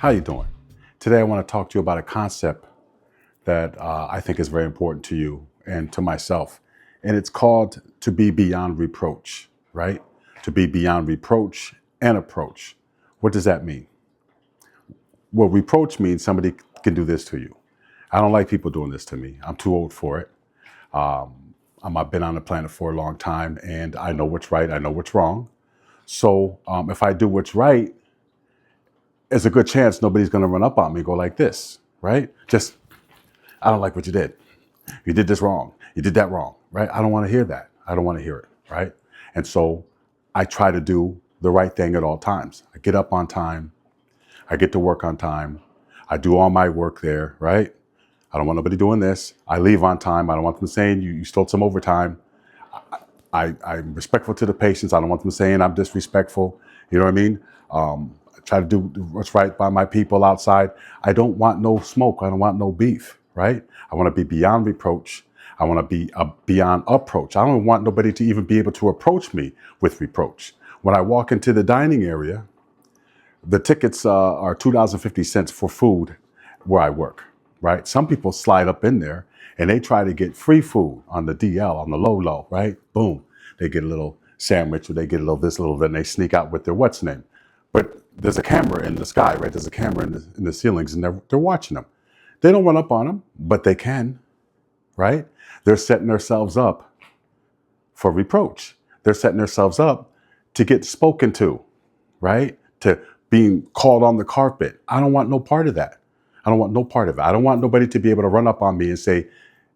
How you doing? Today I want to talk to you about a concept that I think is very important to you and to myself. And it's called to be beyond reproach, right? To be beyond reproach and approach. What does that mean? Well, reproach means somebody can do this to you. I don't like people doing this to me. I'm too old for it. I've been on the planet for a long time and I know what's right. I know what's wrong. So if I do what's right, there's a good chance nobody's going to run up on me and go like this, right? Just, I don't like what you did. You did this wrong. You did that wrong, right? I don't want to hear that. I don't want to hear it, right? And so I try to do the right thing at all times. I get up on time. I get to work on time. I do all my work there, right? I don't want nobody doing this. I leave on time. I don't want them saying you stole some overtime. I'm respectful to the patients. I don't want them saying I'm disrespectful. You know what I mean? I try to do what's right by my people outside. I don't want no smoke. I don't want no beef, right? I want to be beyond reproach. I want to be beyond approach. I don't want nobody to even be able to approach me with reproach. When I walk into the dining area, the tickets are $2.50 for food where I work, right? Some people slide up in there and they try to get free food on the DL, on the low, right? Boom. They get a little sandwich or they get a little this, little, then they sneak out with their what's name. But there's a camera in the sky, right? There's a camera in the ceilings and they're watching them. They don't run up on them, but they can, right? They're setting themselves up for reproach. They're setting themselves up to get spoken to, right? To being called on the carpet. I don't want no part of that. I don't want no part of it. I don't want nobody to be able to run up on me and say,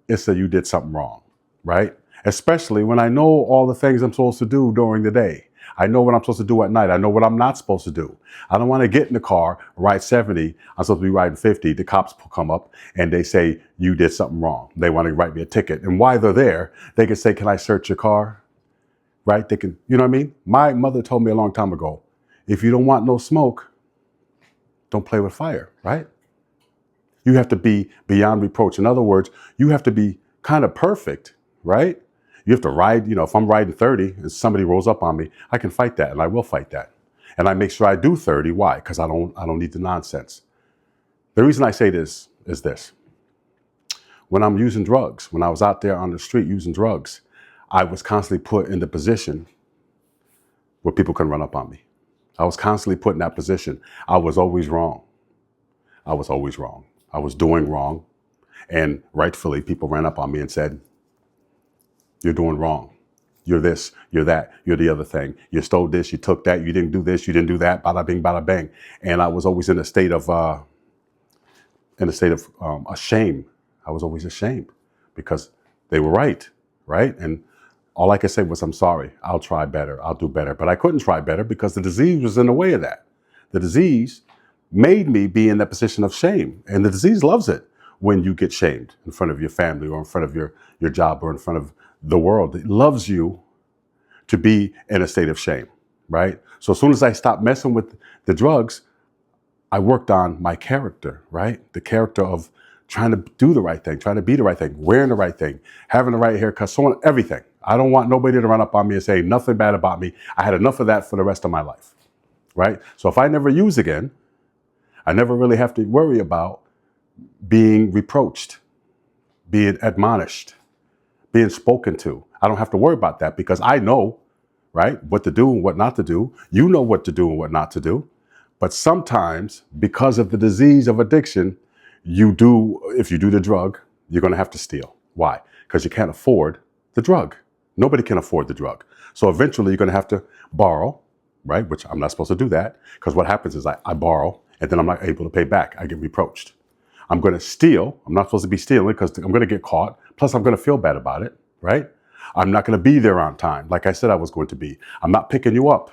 Issa, you did something wrong, right? Especially when I know all the things I'm supposed to do during the day. I know what I'm supposed to do at night. I know what I'm not supposed to do. I don't want to get in the car, ride 70. I'm supposed to be riding 50. The cops come up and they say, you did something wrong. They want to write me a ticket. And while they're there, they can say, can I search your car? Right? They can, you know what I mean? My mother told me a long time ago, if you don't want no smoke, don't play with fire, right? You have to be beyond reproach. In other words, you have to be kind of perfect, right? You have to ride, if I'm riding 30 and somebody rolls up on me, I can fight that and I will fight that. And I make sure I do 30. Why? Because I don't need the nonsense. The reason I say this is this. When I'm using drugs, when I was out there on the street using drugs, I was constantly put in the position where people can run up on me. I was constantly put in that position. I was always wrong. I was always wrong. I was doing wrong. And rightfully, people ran up on me and said, you're doing wrong. You're this, you're that, you're the other thing. You stole this, you took that, you didn't do this, you didn't do that, bada bing, bada bang. And I was always in a state of shame. I was always ashamed because they were right? And all I could say was, I'm sorry, I'll try better, I'll do better. But I couldn't try better because the disease was in the way of that. The disease made me be in that position of shame. And the disease loves it when you get shamed in front of your family or in front of your job or in front of the world. It loves you to be in a state of shame, right? So as soon as I stopped messing with the drugs, I worked on my character, right? The character of trying to do the right thing, trying to be the right thing, wearing the right thing, having the right haircut, so on, everything. I don't want nobody to run up on me and say nothing bad about me. I had enough of that for the rest of my life, right? So if I never use again, I never really have to worry about being reproached, being admonished, being spoken to. I don't have to worry about that because I know, right, what to do and what not to do. You know what to do and what not to do. But sometimes, because of the disease of addiction, if you do the drug, you're going to have to steal. Why? Because you can't afford the drug. Nobody can afford the drug. So eventually you're going to have to borrow, right? Which I'm not supposed to do that because what happens is I borrow and then I'm not able to pay back. I get reproached. I'm going to steal. I'm not supposed to be stealing because I'm going to get caught. Plus, I'm going to feel bad about it, right? I'm not going to be there on time, like I said I was going to be. I'm not picking you up.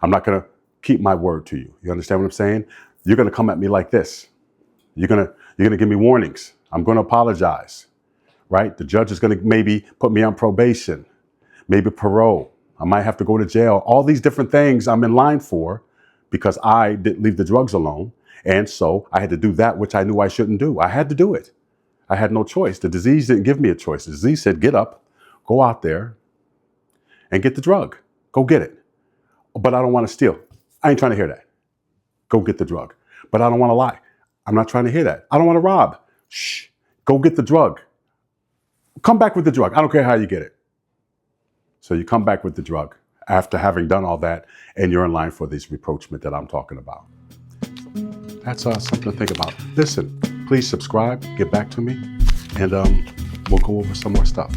I'm not going to keep my word to you. You understand what I'm saying? You're going to come at me like this. You're going to give me warnings. I'm going to apologize, right? The judge is going to maybe put me on probation, maybe parole. I might have to go to jail. All these different things I'm in line for because I didn't leave the drugs alone. And so I had to do that which I knew I shouldn't do. I had to do it. I had no choice. The disease didn't give me a choice. The disease said, get up, go out there and get the drug. Go get it. But I don't want to steal. I ain't trying to hear that. Go get the drug. but I don't want to lie. I'm not trying to hear that. I don't want to rob. Shh, go get the drug. Come back with the drug. I don't care how you get it. So you come back with the drug after having done all that, and you're in line for this reproachment that I'm talking about. That's something to think about. Listen, please subscribe, get back to me, and we'll go over some more stuff.